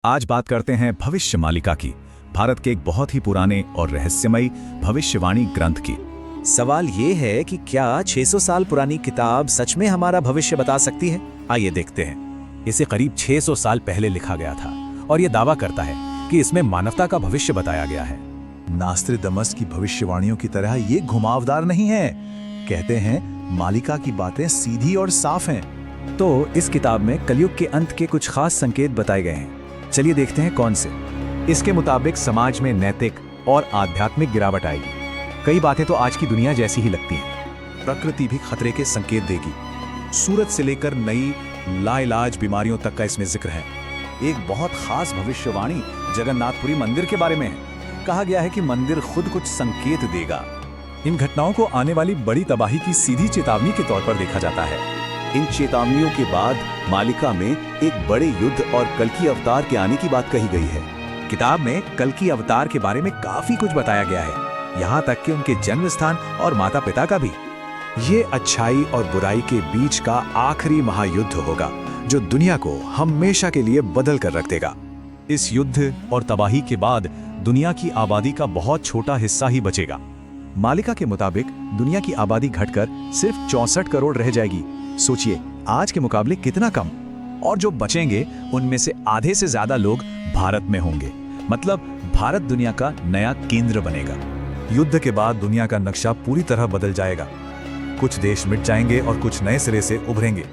आज बात करते हैं भविष्य मालिका की, भारत के एक बहुत ही पुराने और रहस्यमयी भविष्यवाणी ग्रंथ की। सवाल ये है कि क्या 600 साल पुरानी किताब सच में हमारा भविष्य बता सकती है? आइए देखते हैं। इसे करीब 600 साल पहले लिखा गया था और ये दावा करता है कि इसमें मानवता का भविष्य बताया गया है। नास्ट्रेडमस की भविष्यवाणियों की तरह ये घुमावदार नहीं है। कहते हैं मालिका की बातें सीधी और साफ हैं। तो इस किताब में कलयुग के अंत के कुछ खास संकेत बताए गए हैं। चलिए देखते हैं कौन से। इसके मुताबिक समाज में नैतिक और आध्यात्मिक गिरावट आएगी। कई बातें तो आज की दुनिया जैसी ही लगती हैं। प्रकृति भी खतरे के संकेत देगी। सूरत से लेकर नई लाइलाज बीमारियों तक का इसमें जिक्र है। एक बहुत खास भविष्यवाणी जगन्नाथपुरी मंदिर के बारे में है। कहा गया है कि मंदिर खुद कुछ संकेत देगा। इन घटनाओं को आने वाली बड़ी तबाही की सीधी चेतावनी के तौर पर देखा जाता है। इन चेतावनियों के बाद मालिका में एक बड़े युद्ध और कल्कि अवतार के आने की बात कही गई है। किताब में कल्कि अवतार के बारे में काफी कुछ बताया गया है, यहाँ तक कि उनके जन्म स्थान और माता पिता का भी। ये अच्छाई और बुराई के बीच का आखिरी महायुद्ध होगा जो दुनिया को हमेशा के लिए बदल कर रख देगा। इस युद्ध और तबाही के बाद दुनिया की आबादी का बहुत छोटा हिस्सा ही बचेगा। मालिका के मुताबिक दुनिया की आबादी घटकर सिर्फ 64 करोड़ रह जाएगी। सोचिए, आज के मुकाबले कितना कम। और जो बचेंगे उनमें से आधे से ज्यादा लोग भारत में होंगे। मतलब भारत दुनिया का नया केंद्र बनेगा। युद्ध के बाद दुनिया का नक्शा पूरी तरह बदल जाएगा। कुछ देश मिट जाएंगे और कुछ नए सिरे से उभरेंगे।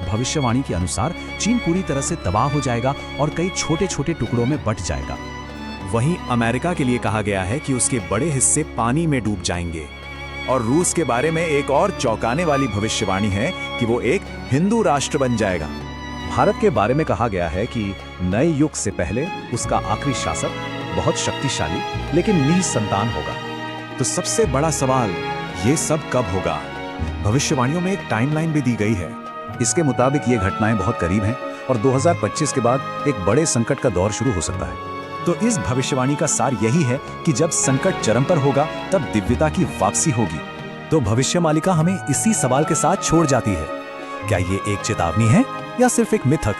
भविष्यवाणी के अनुसार चीन पूरी तरह से तबाह हो जाएगा और कई छोटे छोटे टुकड़ों में बंट जाएगा। वहीं अमेरिका के लिए कहा गया है कि उसके बड़े हिस्से पानी में डूब जाएंगे। और रूस के बारे में एक और चौंकाने वाली भविष्यवाणी है कि वो एक हिंदू राष्ट्र बन जाएगा। भारत के बारे में कहा गया है कि नए युग से पहले उसका आखिरी शासक बहुत शक्तिशाली लेकिन निसंतान होगा। तो सबसे बड़ा सवाल, ये सब कब होगा? भविष्यवाणियों में एक टाइमलाइन भी दी गई है। इसके मुताबिक ये घटनाएं बहुत करीब हैं और 2025 के बाद एक बड़े संकट का दौर शुरू हो सकता है। तो इस भविष्यवाणी का सार यही है कि जब संकट चरम पर होगा तब दिव्यता की वापसी होगी। तो भविष्य मालिका हमें इसी सवाल के साथ छोड़ जाती है, क्या ये एक चेतावनी है या सिर्फ एक मिथक?